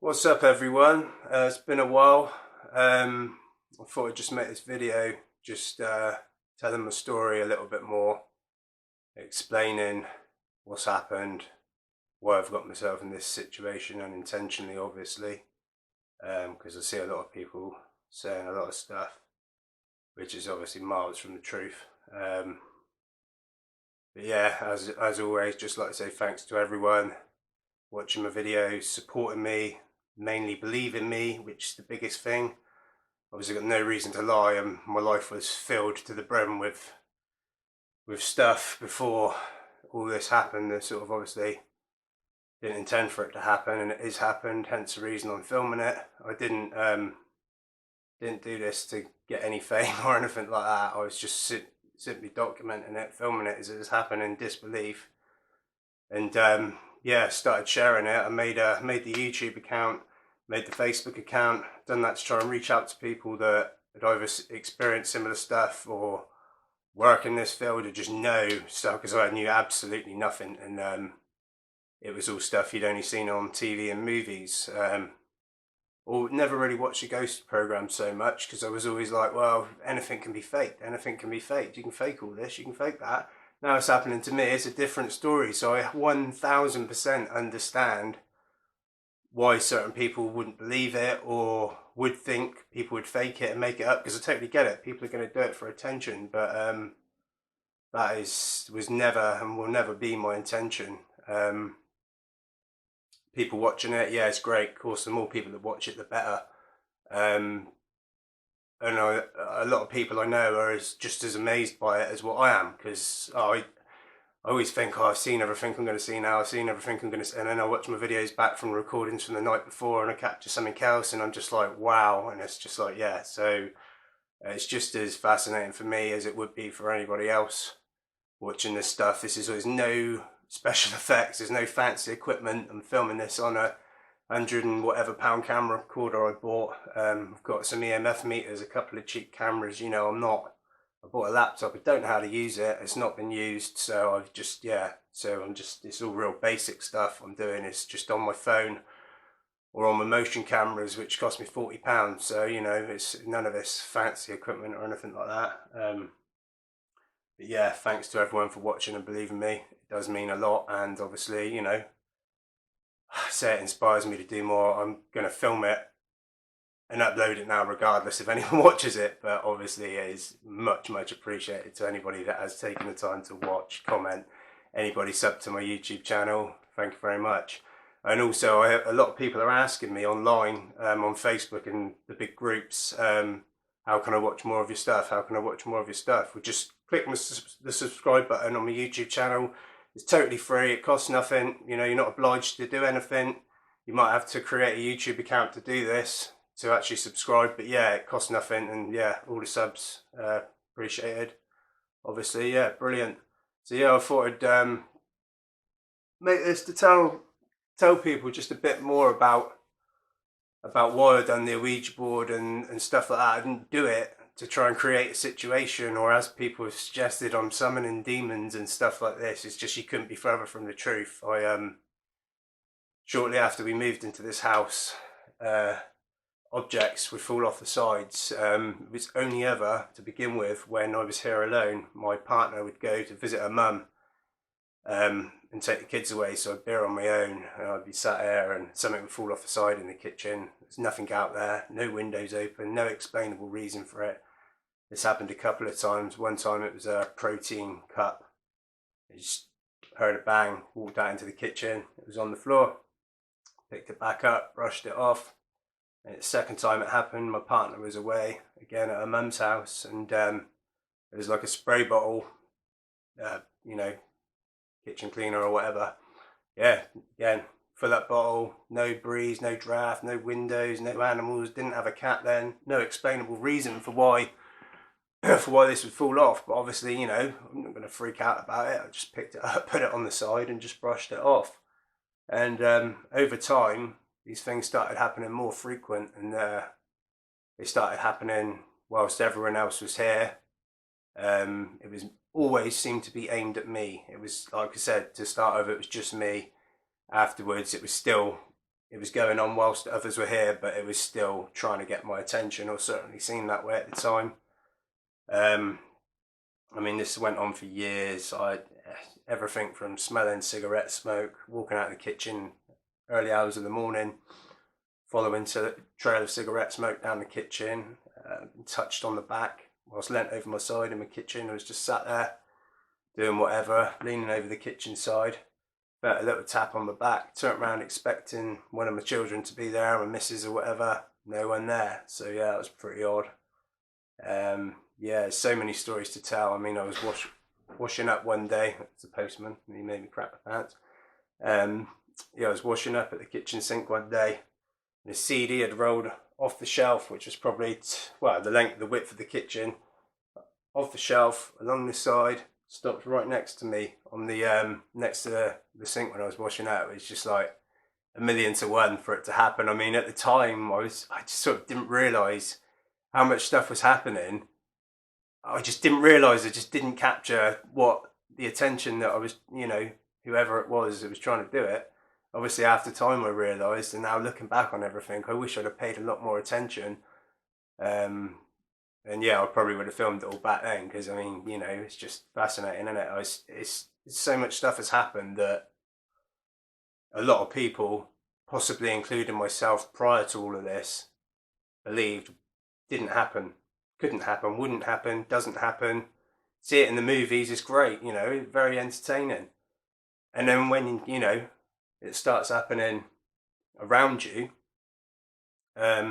What's up everyone? It's been a while. I thought I'd just make this video just telling my story a little bit more, explaining what's happened, why I've got myself in this situation unintentionally obviously, because I see a lot of people saying a lot of stuff which is obviously miles from the truth. But yeah, as always, just like to say thanks to everyone watching my videos, supporting me, mainly believing me, which is the biggest thing. Obviously got no reason to lie, and my life was filled to the brim with stuff before all this happened. That sort of obviously didn't intend for it to happen, and it has happened, hence the reason I'm filming it. I didn't do this to get any fame or anything like that. I was just simply documenting it, filming it as it has happened in disbelief. And yeah, started sharing it. I made the YouTube account, made the Facebook account, done that to try and reach out to people that had either experienced similar stuff or work in this field or just know stuff, because I knew absolutely nothing, and it was all stuff you'd only seen on TV and movies. Or never really watched a ghost program so much, because I was always like, well, anything can be faked, anything can be faked. You can fake all this, you can fake that. Now it's happening to me, it's a different story. So I 1000% understand why certain people wouldn't believe it or would think people would fake it and make it up, because I totally get it. People are going to do it for attention, but that was never and will never be my intention. People watching it, yeah, it's great. Of course, the more people that watch it, the better. And a lot of people I know are just as amazed by it as what I am, because I always think, oh, I've seen everything I'm going to see now, I've seen everything I'm going to see, and then I watch my videos back from recordings from the night before and I capture something else and I'm just like, wow, and it's just like, yeah, so it's just as fascinating for me as it would be for anybody else watching this stuff. There's no special effects, there's no fancy equipment. I'm filming this on a 100 and whatever pound camera recorder I bought. I've got some EMF meters, a couple of cheap cameras. You know, I bought a laptop, I don't know how to use it, it's not been used, so I've just, yeah, so it's all real basic stuff I'm doing. It's just on my phone or on my motion cameras, which cost me £40, so you know, it's none of this fancy equipment or anything like that. But yeah, thanks to everyone for watching and believing me. It does mean a lot, and obviously, you know, say it inspires me to do more. I'm going to film it and upload it now regardless if anyone watches it, but obviously it is much appreciated to anybody that has taken the time to watch, comment, anybody sub to my YouTube channel. Thank you very much. And also a lot of people are asking me online, on Facebook and the big groups, how can I watch more of your stuff, how can I watch more of your stuff? Well, just click the subscribe button on my YouTube channel. It's totally free, it costs nothing, you know, you're not obliged to do anything. You might have to create a YouTube account to do this, to actually subscribe, but yeah, it costs nothing, and yeah, all the subs appreciated, obviously. Yeah, brilliant. So yeah, I thought I'd make this to tell people just a bit more about why I've done the Ouija board and stuff like that. I didn't do it to try and create a situation, or as people have suggested, I'm summoning demons and stuff like this. It's just, you couldn't be further from the truth. I shortly after we moved into this house, objects would fall off the sides. It was only ever, to begin with, when I was here alone, my partner would go to visit her mum and take the kids away, so I'd be on my own and I'd be sat there and something would fall off the side in the kitchen. There's nothing out there, no windows open, no explainable reason for it. This happened a couple of times. One time it was a protein cup. I just heard a bang, walked out into the kitchen, it was on the floor. Picked it back up, brushed it off. And the second time it happened, my partner was away, again at her mum's house, and it was like a spray bottle, you know, kitchen cleaner or whatever. Yeah, again, fill that bottle, no breeze, no draft, no windows, no animals, didn't have a cat then, no explainable reason for why for why this would fall off, but obviously, you know, I'm not going to freak out about it. I just picked it up, put it on the side and just brushed it off. And over time, these things started happening more frequent, and they started happening whilst everyone else was here. It was always seemed to be aimed at me. It was, like I said, to start with, it was just me. Afterwards, it was still it was going on whilst others were here, but it was still trying to get my attention, or certainly seemed that way at the time. I mean, this went on for years. Everything from smelling cigarette smoke, walking out of the kitchen early hours of the morning, following a trail of cigarette smoke down the kitchen, touched on the back whilst leant over my side in my kitchen. I was just sat there doing whatever, leaning over the kitchen side, felt a little tap on the back, turned around expecting one of my children to be there, my missus or whatever, no one there. So yeah, it was pretty odd. Yeah, so many stories to tell. I mean, I was washing up one day. It's the postman, and he made me crap my pants. Yeah, I was washing up at the kitchen sink one day, and the CD had rolled off the shelf, which was probably the width of the kitchen, off the shelf along the side, stopped right next to me on the next to the sink when I was washing out. It was just like 1,000,000 to 1 for it to happen. I mean, at the time, I just sort of didn't realise how much stuff was happening. I just didn't realise. I just didn't capture what the attention that I was, whoever it was that was trying to do it. Obviously, after time, I realised, and now looking back on everything, I wish I'd have paid a lot more attention. And yeah, I probably would have filmed it all back then, because I mean, it's just fascinating, isn't it? It's so much stuff has happened that a lot of people, possibly including myself, prior to all of this, believed didn't happen, couldn't happen, wouldn't happen, doesn't happen. See it in the movies, it's great, very entertaining. And then when, it starts happening around you, I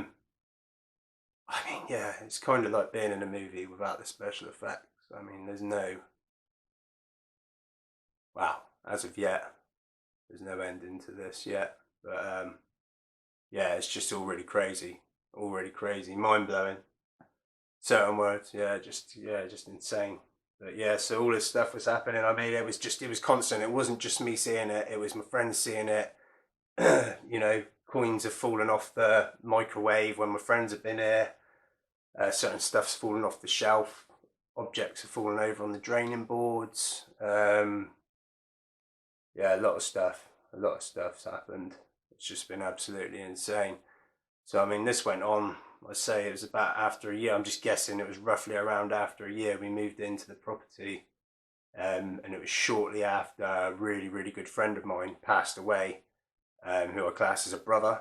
mean, yeah, it's kind of like being in a movie without the special effects. I mean, as of yet, there's no ending to this yet. But yeah, it's just all really crazy, mind blowing. Certain words, just insane. But yeah, so all this stuff was happening. I mean, it was constant. It wasn't just me seeing it; it was my friends seeing it. Coins have fallen off the microwave when my friends have been here. Certain stuff's fallen off the shelf. Objects have fallen over on the draining boards. Yeah, a lot of stuff's happened. It's just been absolutely insane. So I mean, this went on. I say it was about after a year. I'm just guessing it was roughly around after a year we moved into the property, and it was shortly after a really, really good friend of mine passed away, who I class as a brother.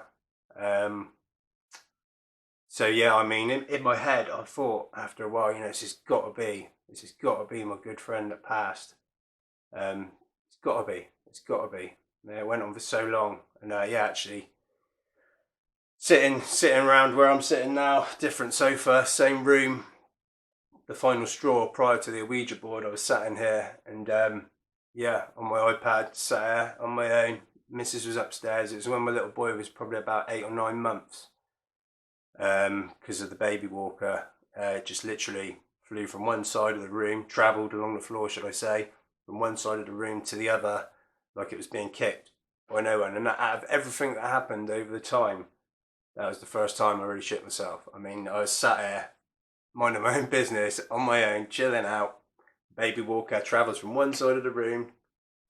So yeah, I mean, in my head, I thought after a while, this has got to be my good friend that passed. It's got to be. Yeah, it went on for so long, and yeah, actually, sitting around where I'm sitting now, different sofa, same room. The final straw prior to the Ouija board, I was sat in here, and yeah, on my iPad, sat here on my own. Mrs. was upstairs. It was when my little boy was probably about 8 or 9 months. Because of the baby walker, just literally flew from one side of the room, travelled along the floor, should I say, from one side of the room to the other, like it was being kicked by no one. And out of everything that happened over the time, that was the first time I really shit myself. I mean, I was sat here, minding my own business, on my own, chilling out. Baby walker travels from one side of the room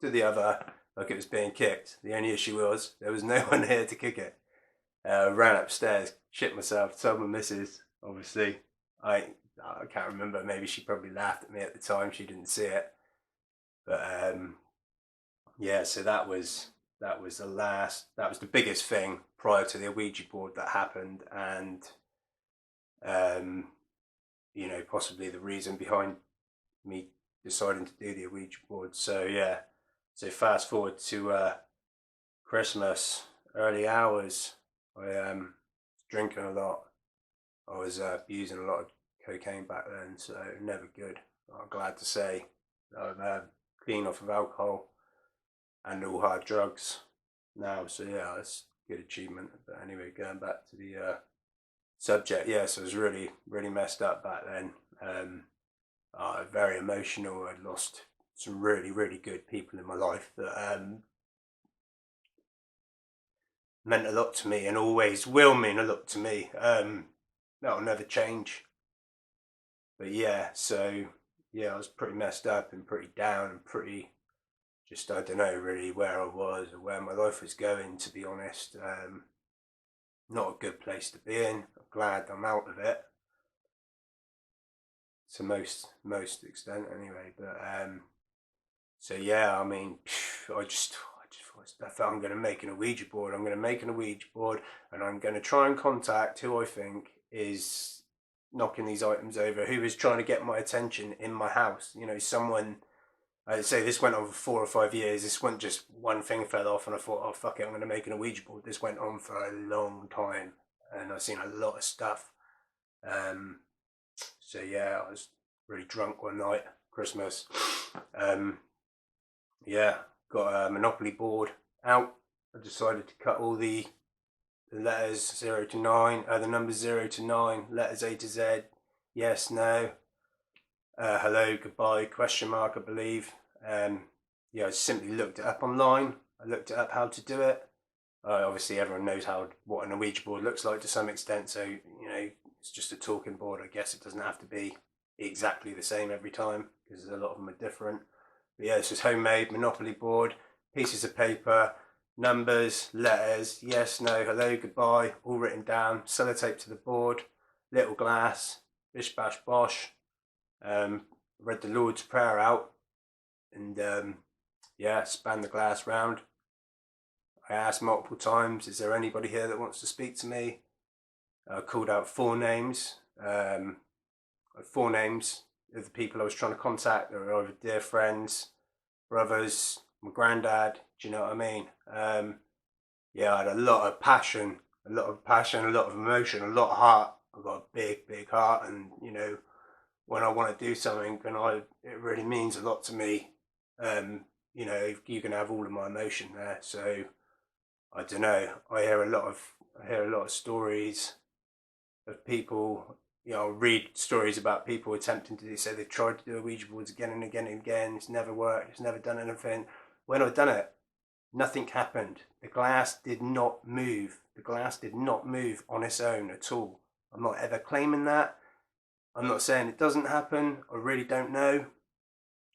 to the other, like it was being kicked. The only issue was there was no one here to kick it. Ran upstairs, shit myself, told my missus, obviously. I can't remember, maybe she probably laughed at me at the time, she didn't see it. But yeah, so that was the biggest thing prior to the Ouija board that happened, and possibly the reason behind me deciding to do the Ouija board. So yeah, so fast forward to Christmas, early hours. I was drinking a lot. I was using a lot of cocaine back then, so never good. I'm glad to say I'm clean off of alcohol and all hard drugs now. So yeah, that's a good achievement. But anyway, going back to the subject, yeah, so I was really, really messed up back then. Very emotional. I'd lost some really, really good people in my life that meant a lot to me, and always will mean a lot to me. That'll never change. But yeah, so yeah, I was pretty messed up and pretty down and pretty just, I don't know really where I was or where my life was going, to be honest. Not a good place to be in. I'm glad I'm out of it, to most extent anyway. But so yeah, I mean, I thought I'm going to make an Ouija board. I'm going to make an Ouija board, and I'm going to try and contact who I think is knocking these items over, who is trying to get my attention in my house. You know, someone. I'd say this went on for 4 or 5 years. This wasn't just one thing fell off and I thought, oh fuck it, I'm going to make an Ouija board. This went on for a long time, and I've seen a lot of stuff. So yeah, I was really drunk one night, Christmas. Yeah, got a Monopoly board out. I decided to cut all the letters 0 to 9, the numbers 0 to 9, letters A to Z, yes, no, hello, goodbye, question mark, I believe. Yeah, I simply looked it up online. I looked it up how to do it. Obviously, everyone knows what an Ouija board looks like to some extent, so, you know, it's just a talking board. I guess it doesn't have to be exactly the same every time, because a lot of them are different. But yeah, this is homemade Monopoly board, pieces of paper, numbers, letters, yes, no, hello, goodbye, all written down, sellotape to the board, little glass, bish bash bosh. Read the Lord's Prayer out, and yeah, span the glass round. I asked multiple times, is there anybody here that wants to speak to me? I called out 4 names. 4 names of the people I was trying to contact. They were either dear friends, brothers, my granddad. Do you know what I mean? Yeah, I had a lot of passion, a lot of emotion, a lot of heart. I've got a big heart, and you know, when I want to do something, and it really means a lot to me. You know, you can have all of my emotion there. So I don't know. I hear a lot of stories of people. You know, I'll read stories about people attempting to do so. They've tried to do Ouija boards again and again and again. It's never worked. It's never done anything. When I've done it, nothing happened. The glass did not move. The glass did not move on its own at all. I'm not ever claiming that. I'm not saying it doesn't happen. I really don't know.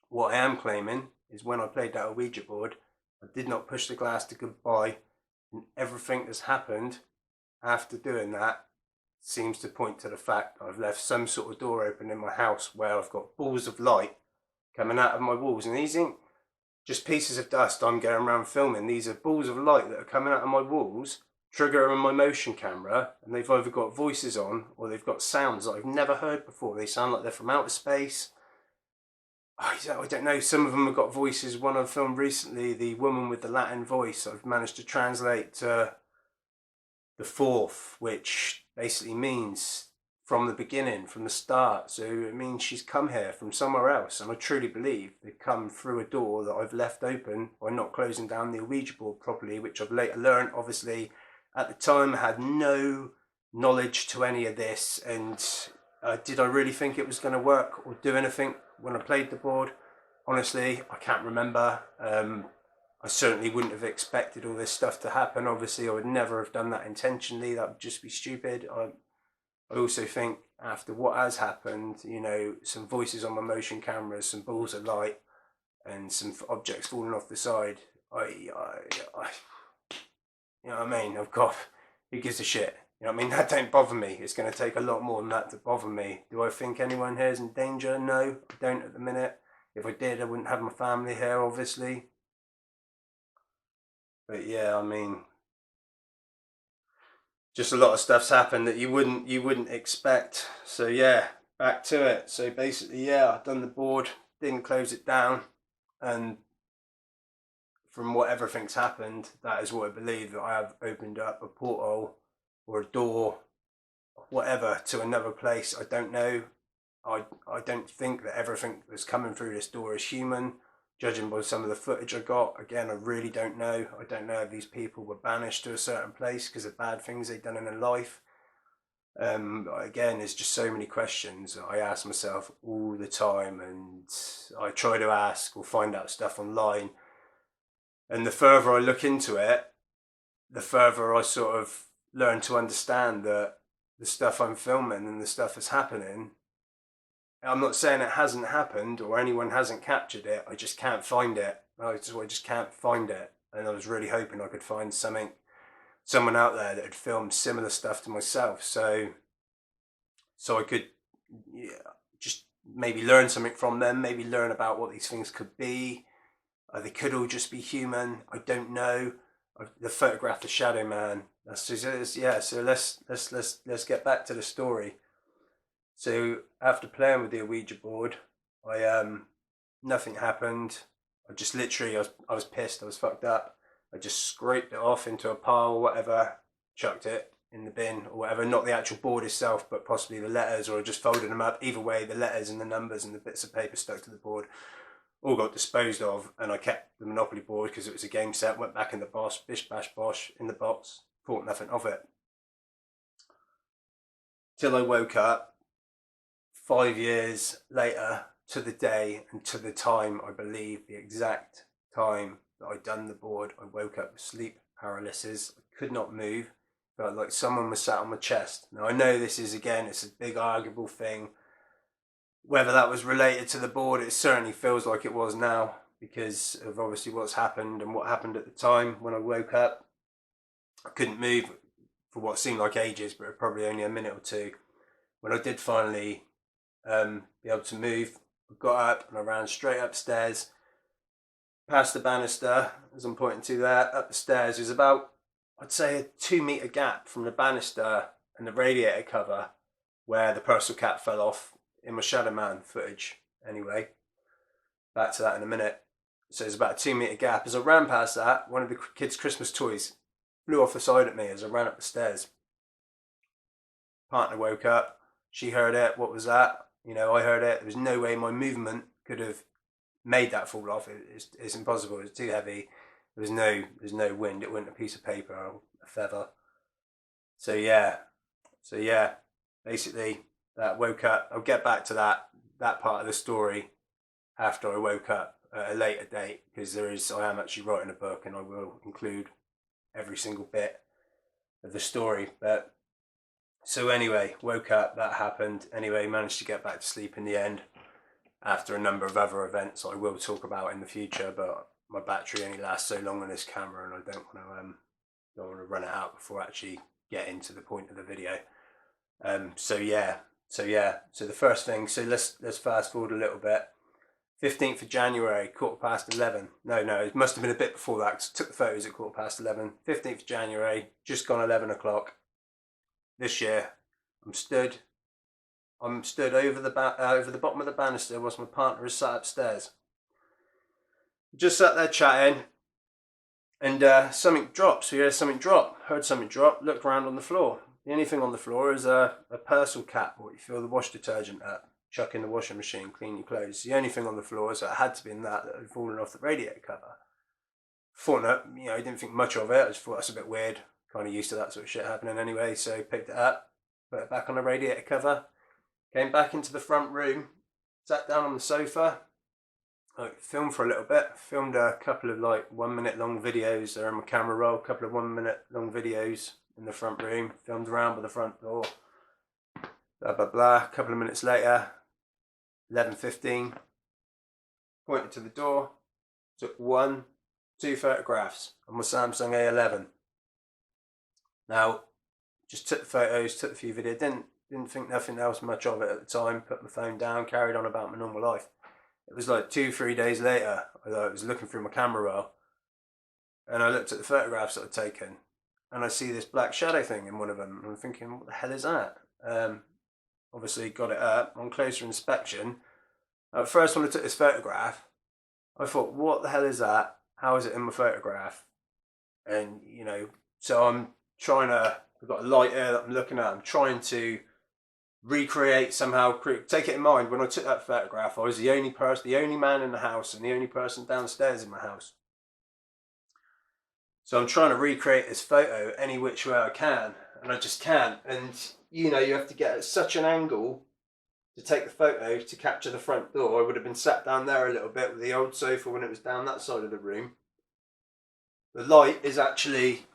What I am claiming is when I played that Ouija board, I did not push the glass to goodbye, and everything that's happened after doing that seems to point to the fact I've left some sort of door open in my house where I've got balls of light coming out of my walls, and these ain't just pieces of dust I'm going around filming. These are balls of light that are coming out of my walls, triggering my motion camera, and they've either got voices on or they've got sounds that I've never heard before. They sound like they're from outer space. I don't know, some of them have got voices. One I've filmed recently, the woman with the Latin voice, I've managed to translate to the 4th, which basically means from the beginning, from the start. So it means she's come here from somewhere else, and I truly believe they've come through a door that I've left open by not closing down the Ouija board properly, which I've later learned. Obviously, at the time, I had no knowledge to any of this, and did I really think it was going to work or do anything when I played the board? Honestly, I can't remember. I certainly wouldn't have expected all this stuff to happen. Obviously, I would never have done that intentionally. That would just be stupid. I also think after what has happened, you know, some voices on my motion cameras, some balls of light, and some objects falling off the side, you know what I mean? I've got, who gives a shit? You know what I mean? That don't bother me. It's going to take a lot more than that to bother me. Do I think anyone here is in danger? No, I don't at the minute. If I did, I wouldn't have my family here, obviously. But yeah, I mean, just a lot of stuff's happened that you wouldn't expect. So yeah, back to it. So basically, yeah, I've done the board, didn't close it down, and from what everything's happened, that is what I believe, that I have opened up a portal or a door, whatever, to another place. I don't know. I don't think that everything that's coming through this door is human, judging by some of the footage I got. Again, I really don't know. I don't know if these people were banished to a certain place because of bad things they've done in their life. Again, there's just so many questions that I ask myself all the time, and I try to ask or find out stuff online. And the further I look into it, the further I sort of learn to understand that the stuff I'm filming and the stuff that's happening, I'm not saying it hasn't happened or anyone hasn't captured it, I just can't find it. I just can't find it. And I was really hoping I could find someone out there that had filmed similar stuff to myself, so I could, yeah, just maybe learn something from them, maybe learn about what these things could be. They could all just be human. I don't know. The photograph, the Shadow Man. That's just, yeah. So let's get back to the story. So after playing with the Ouija board, I nothing happened. I just literally, I was pissed. I was fucked up. I just scraped it off into a pile or whatever, chucked it in the bin or whatever. Not the actual board itself, but possibly the letters, or just folded them up. Either way, the letters and the numbers and the bits of paper stuck to the board all got disposed of, and I kept the Monopoly board because it was a game set. Went back in the box, bish bash bosh, in the box. Thought nothing of it. Till I woke up 5 years later, to the day and to the time, I believe the exact time that I'd done the board. I woke up with sleep paralysis. I could not move. Felt like someone was sat on my chest. Now I know this is, again, it's a big arguable thing. Whether that was related to the board, it certainly feels like it was now, because of obviously what's happened and what happened at the time when I woke up. I couldn't move for what seemed like ages, but probably only a minute or two. When I did finally be able to move, I got up and I ran straight upstairs, past the banister, as I'm pointing to there, up the stairs. There's about, I'd say, a 2 metre gap from the banister and the radiator cover where the parcel cap fell off in my Shadow Man footage. Anyway, back to that in a minute. So there's about a 2 metre gap. As I ran past that, one of the kids' Christmas toys flew off the side at me as I ran up the stairs. Partner woke up. She heard it. What was that? You know, I heard it. There was no way my movement could have made that fall off. It's impossible. It's too heavy. There's no wind. It wasn't a piece of paper or a feather. So yeah. Basically, that woke up. I'll get back to that part of the story after I woke up at a later date, because I am actually writing a book and I will include every single bit of the story. But so anyway, woke up, that happened. Anyway, managed to get back to sleep in the end after a number of other events I will talk about in the future, but my battery only lasts so long on this camera and I don't want to run it out before I actually get into the point of the video. So the first thing, so let's fast forward a little bit. 15th of January, 11:15. No, it must have been a bit before that, because I took the photos at 11:15. 15th of January, just gone 11 o'clock. This year, I'm stood over the bottom of the banister whilst my partner is sat upstairs. Just sat there chatting, and something drops. We heard something drop. Looked around on the floor. The only thing on the floor is a parcel cap, what you fill the wash detergent up, chuck in the washing machine, clean your clothes. The only thing on the floor, so it had to be in that had fallen off the radiator cover. Thought that, I didn't think much of it. I just thought that's a bit weird. Kind of used to that sort of shit happening anyway, so picked it up, put it back on the radiator cover, came back into the front room, sat down on the sofa, filmed for a little bit, filmed a couple of 1 minute long videos. They're in my camera roll, a couple of 1 minute long videos in the front room, filmed around by the front door, blah blah blah. A couple of minutes later, 11:15, pointed to the door, took 2 photographs on my Samsung A11. Now, just took the photos, took a few videos, didn't think nothing else much of it at the time, put my phone down, carried on about my normal life. It was 2-3 days later, I was looking through my camera roll, and I looked at the photographs that I'd taken, and I see this black shadow thing in one of them, and I'm thinking, what the hell is that? Obviously got it up, on closer inspection. At first when I took this photograph, I thought, what the hell is that? How is it in my photograph? And, so I'm trying to, I've got a light here that I'm looking at, I'm trying to recreate somehow, take it in mind, when I took that photograph, I was the only man in the house and the only person downstairs in my house. So I'm trying to recreate this photo any which way I can, and I just can't. And you have to get at such an angle to take the photo to capture the front door. I would have been sat down there a little bit with the old sofa when it was down that side of the room. The light is actually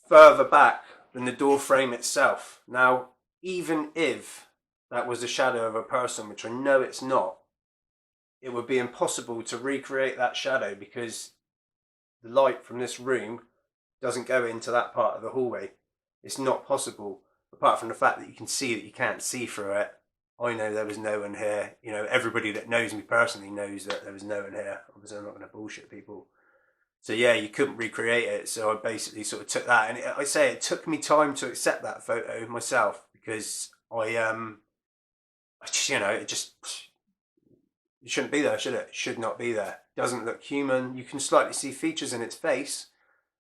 further back than the door frame itself. Now, even if that was the shadow of a person, which I know it's not, it would be impossible to recreate that shadow because the light from this room doesn't go into that part of the hallway. It's not possible, apart from the fact that you can see that you can't see through it. I know there was no one here. You know, everybody that knows me personally knows that there was no one here. Obviously, I'm not going to bullshit people. So yeah, you couldn't recreate it. So I basically sort of took that, and I say it took me time to accept that photo myself because I just, you know, it just, it shouldn't be there, should it? It should not be there. It doesn't look human. You can slightly see features in its face.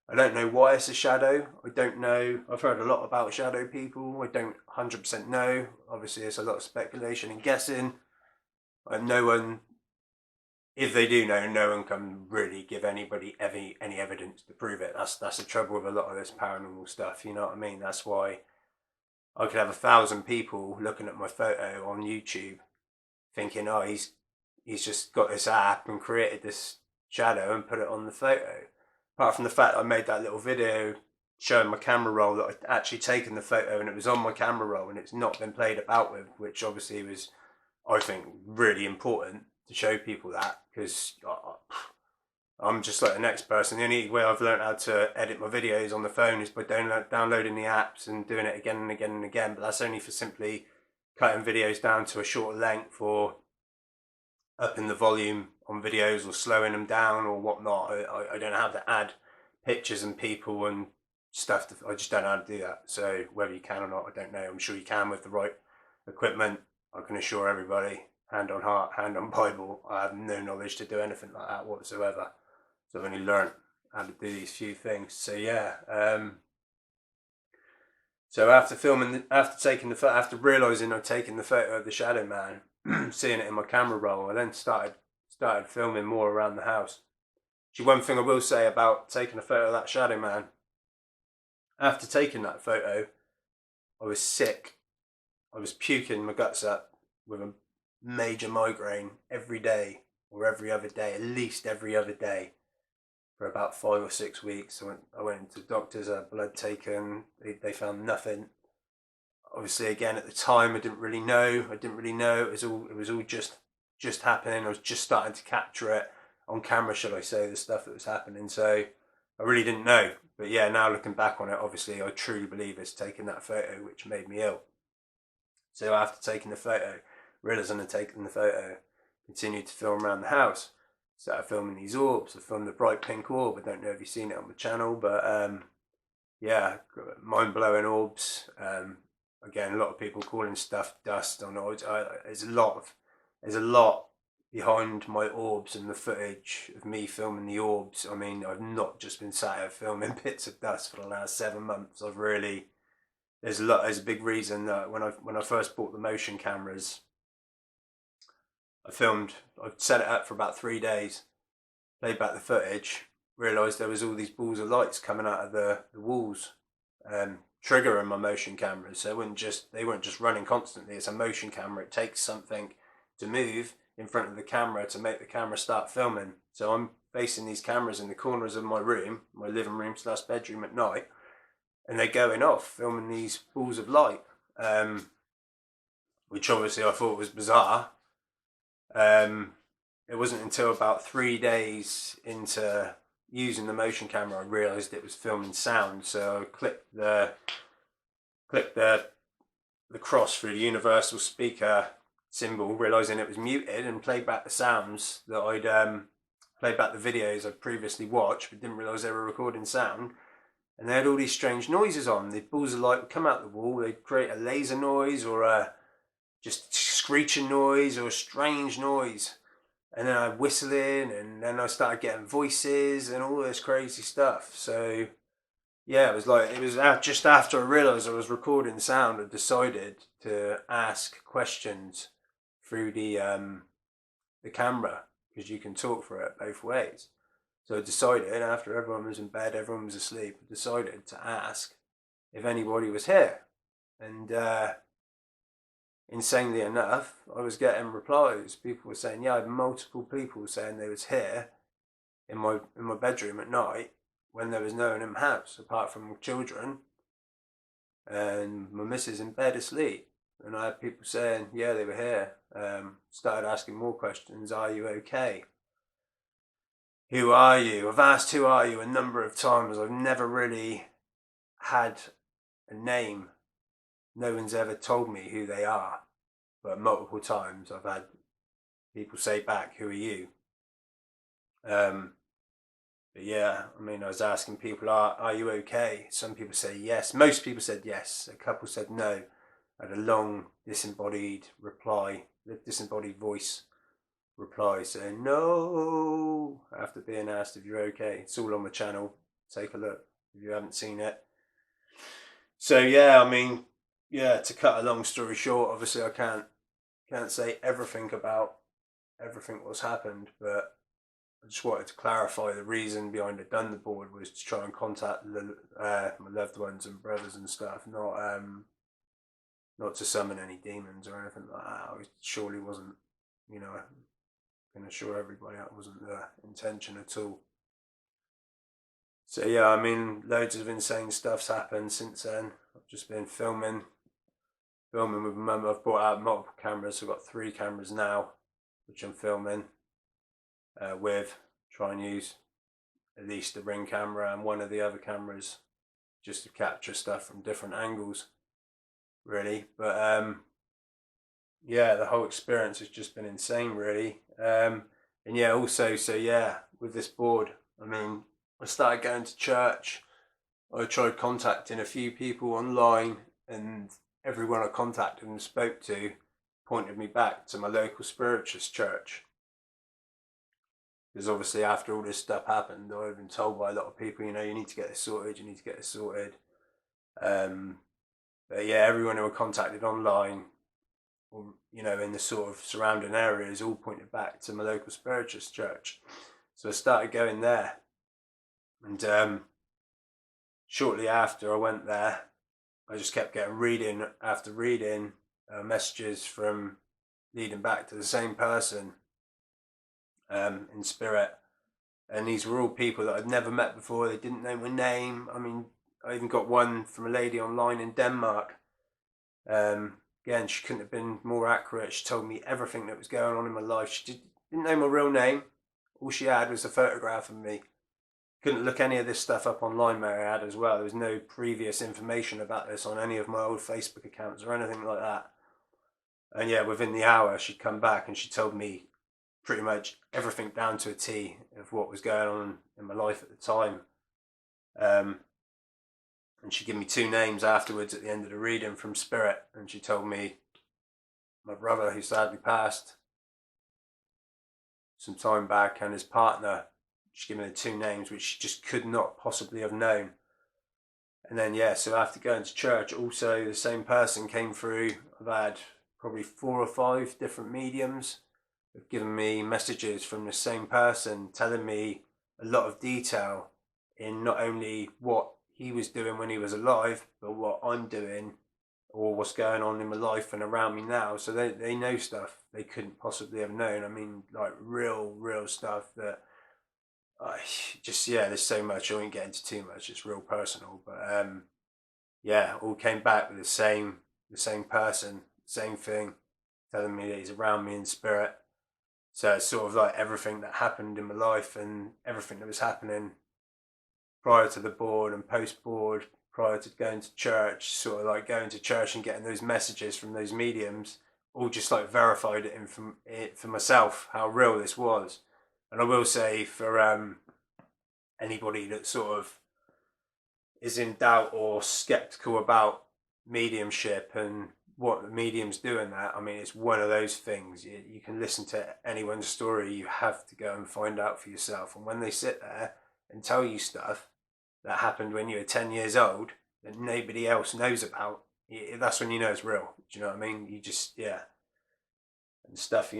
I don't know why it's a shadow. I don't know. I've heard a lot about shadow people. I don't 100% know. Obviously, there's a lot of speculation and guessing. No one, if they do know, no one can really give anybody any evidence to prove it. That's the trouble with a lot of this paranormal stuff. You know what I mean? That's why I could have 1,000 people looking at my photo on YouTube, thinking, "Oh, he's just got this app and created this shadow and put it on the photo." Apart from the fact I made that little video showing my camera roll that I'd actually taken the photo and it was on my camera roll and it's not been played about with, which obviously was, I think, really important to show people that, because I'm just like the next person. The only way I've learned how to edit my videos on the phone is by downloading the apps and doing it again and again and again, but that's only for simply cutting videos down to a shorter length or upping the volume on videos or slowing them down or whatnot. I don't know how to add pictures and people and stuff. I just don't know how to do that. So whether you can or not, I don't know. I'm sure you can with the right equipment. I can assure everybody, hand on heart, hand on Bible, I have no knowledge to do anything like that whatsoever. So I've only learned how to do these few things. So yeah. So after realising I'd taken the photo of the Shadow Man, seeing it in my camera roll, I then started filming more around the house. Actually, one thing I will say about taking a photo of that Shadow Man, after taking that photo, I was sick. I was puking my guts up with a major migraine every day or every other day, at least every other day, for about 5 or 6 weeks. I went into doctors, had blood taken. They found nothing. Obviously, again, at the time, I didn't really know. It was all just happening. I was just starting to capture it on camera, should I say, the stuff that was happening. So I really didn't know. But yeah, now looking back on it, obviously, I truly believe it's taking that photo which made me ill. So after taking the photo, realising I'd taken the photo, continued to film around the house. Started filming these orbs. I filmed the bright pink orb. I don't know if you've seen it on the channel, but yeah, mind-blowing orbs. Again, a lot of people calling stuff dust on orbs. There's a lot behind my orbs and the footage of me filming the orbs. I mean, I've not just been sat here filming bits of dust for the last 7 months. There's a big reason that when I first bought the motion cameras, I set it up for about 3 days, played back the footage, realised there was all these balls of lights coming out of the walls, triggering my motion cameras. So they weren't just running constantly. It's a motion camera. It takes something to move in front of the camera to make the camera start filming. So I'm facing these cameras in the corners of my room, my living room / bedroom at night, and they're going off, filming these balls of light, which obviously I thought was bizarre. It wasn't until about 3 days into using the motion camera I realised it was filming sound. So I clicked the cross through the universal speaker symbol, realising it was muted, and played back the sounds that I'd played back the videos I'd previously watched, but didn't realise they were recording sound. And they had all these strange noises on. The balls of light would come out the wall. They'd create a laser noise or a just screeching noise or a strange noise. And then I'd whistle in, and then I started getting voices and all this crazy stuff. So yeah, it was just after I realised I was recording sound, I decided to ask questions through the camera, because you can talk through it both ways. So I decided, after everyone was in bed, everyone was asleep, I decided to ask if anybody was here. And insanely enough, I was getting replies. People were saying, yeah, I had multiple people saying they was here in my bedroom at night when there was no one in the house apart from children and my missus in bed asleep. And I had people saying, yeah, they were here. Started asking more questions. Are you okay? Who are you? I've asked who are you a number of times. I've never really had a name. No one's ever told me who they are. But multiple times I've had people say back, who are you? But yeah, I mean, I was asking people, are you okay? Some people say yes. Most people said yes. A couple said no. I had a long disembodied voice reply saying no after being asked if you're okay. It's all on the channel. Take a look if you haven't seen it. So yeah, I mean, yeah, to cut a long story short, obviously I can't say everything about everything what's happened, but I just wanted to clarify the reason behind the Dunderboard was to try and contact my loved ones and brothers and stuff, not to summon any demons or anything like that. I surely wasn't, I can assure everybody that wasn't the intention at all. So yeah, I mean, loads of insane stuff's happened since then. I've just been filming with mum. I've brought out multiple cameras. I've got 3 cameras now, which I'm filming with. Try and use at least the ring camera and one of the other cameras just to capture stuff from different angles, really. But yeah, the whole experience has just been insane, really. And yeah, also, so yeah, with this board, I mean, I started going to church. I tried contacting a few people online, and everyone I contacted and spoke to pointed me back to my local spiritualist church. Because obviously after all this stuff happened, I've been told by a lot of people, you need to get this sorted, you need to get this sorted. But yeah, everyone who I contacted online, or, in the sort of surrounding areas, all pointed back to my local spiritualist church. So I started going there. And shortly after I went there, I just kept getting reading after reading messages from leading back to the same person in spirit. And these were all people that I'd never met before. They didn't know my name. I mean, I even got one from a lady online in Denmark. Again, she couldn't have been more accurate. She told me everything that was going on in my life. She didn't know my real name. All she had was a photograph of me. Couldn't look any of this stuff up online, Mary had as well. There was no previous information about this on any of my old Facebook accounts or anything like that. And yeah, within the hour, she'd come back and she told me pretty much everything down to a T of what was going on in my life at the time. And she gave me 2 names afterwards at the end of the reading from Spirit, and she told me my brother, who sadly passed some time back, and his partner. She gave me the 2 names which she just could not possibly have known. And then yeah, so after going to church, also the same person came through. I've had probably 4 or 5 different mediums have given me messages from the same person telling me a lot of detail in not only what he was doing when he was alive, but what I'm doing or what's going on in my life and around me now. So they know stuff they couldn't possibly have known. I mean, like real stuff that there's so much. I won't get into too much. It's real personal, but yeah, all came back with the same person, same thing, telling me that he's around me in spirit. So it's sort of like everything that happened in my life and everything that was happening prior to the board and post board, prior to going to church, sort of like going to church and getting those messages from those mediums, all just like verified it for myself how real this was. And I will say for anybody that sort of is in doubt or skeptical about mediumship and what the mediums do in that, I mean, it's one of those things. You can listen to anyone's story, you have to go and find out for yourself. And when they sit there and tell you stuff that happened when you were 10 years old that nobody else knows about, that's when you know it's real. Do you know what I mean? You just, yeah. And stuff,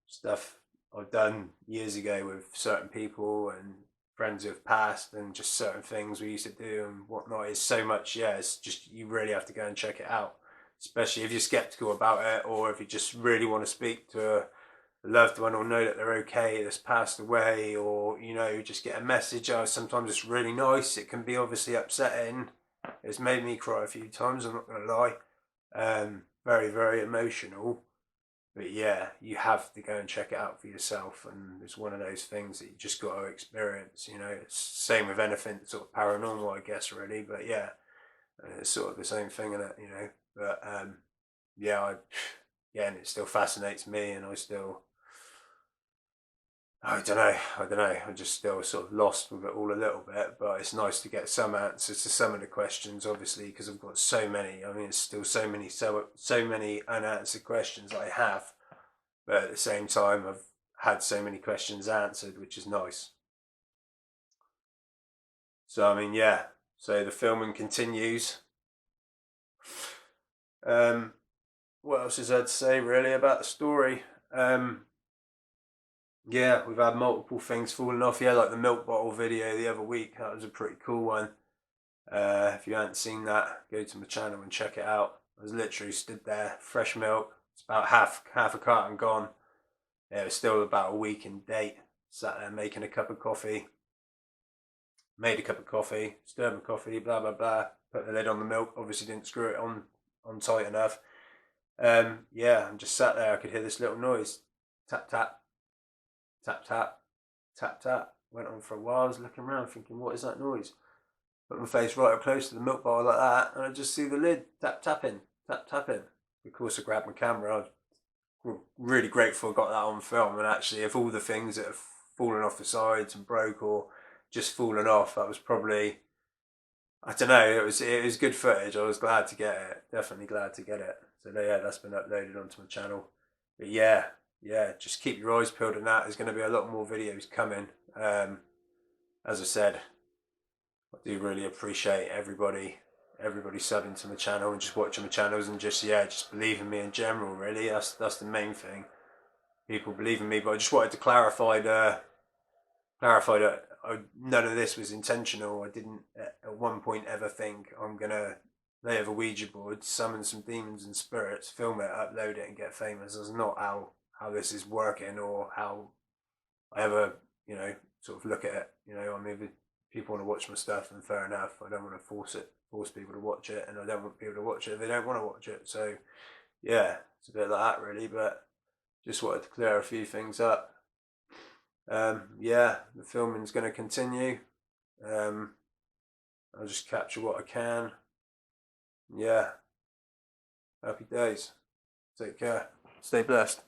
stuff I've done years ago with certain people and friends who have passed, and just certain things we used to do and whatnot is so much, yeah, it's just, you really have to go and check it out. Especially if you're skeptical about it, or if you just really want to speak to a loved one or know that they're okay, that's passed away, or, just get a message. Sometimes it's really nice. It can be obviously upsetting. It's made me cry a few times, I'm not going to lie. very, very emotional. But yeah, you have to go and check it out for yourself, and it's one of those things that you just got to experience. You know, it's same with anything sort of paranormal, I guess, really. But yeah, it's sort of the same thing in it, you know. But yeah, yeah, and it still fascinates me, and I don't know, I'm just still sort of lost with it all a little bit. But it's nice to get some answers to some of the questions, obviously, because I've got so many. I mean, it's still so many unanswered questions that I have. But at the same time, I've had so many questions answered, which is nice. So I mean, yeah. So the filming continues. Um, what else is there to say really about the story? Yeah, we've had multiple things falling off. Yeah, like the milk bottle video the other week. That was a pretty cool one. If you haven't seen that, go to my channel and check it out. I was literally stood there, fresh milk. It's about half a carton gone. Yeah, it was still about a week in date. Sat there making a cup of coffee. Made a cup of coffee, stirred my coffee, blah blah blah. Put the lid on the milk. Obviously didn't screw it on tight enough. Yeah, and just sat there. I could hear this little noise, tap tap, tap tap, tap tap. Went on for a while. I was looking around, thinking, what is that noise? Put my face right up close to the milk bottle like that, and I just see the lid tap tapping, tap tapping. Of course, I grabbed my camera. I was really grateful I got that on film. And actually, of all the things that have fallen off the sides and broke or just fallen off, that was probably, I don't know. It was good footage. I was glad to get it. Definitely glad to get it. So yeah, that's been uploaded onto my channel. But yeah, just keep your eyes peeled on that. There's going to be a lot more videos coming. As I said, I do really appreciate everybody subbing to my channel and just watching my channels and just believing me in general. Really, that's the main thing. People believe in me, but I just wanted to clarify that none of this was intentional. I didn't at one point ever think I'm gonna lay over Ouija board, summon some demons and spirits, film it, upload it, and get famous. That's not how this is working, or how I ever sort of look at it. I mean, if people want to watch my stuff, then fair enough. I don't want to force people to watch it, and I don't want people to watch it if they don't want to watch it. So yeah, it's a bit like that really, but just wanted to clear a few things up. Yeah, the filming's going to continue. I'll just capture what I can. Yeah, happy days. Take care. Stay blessed.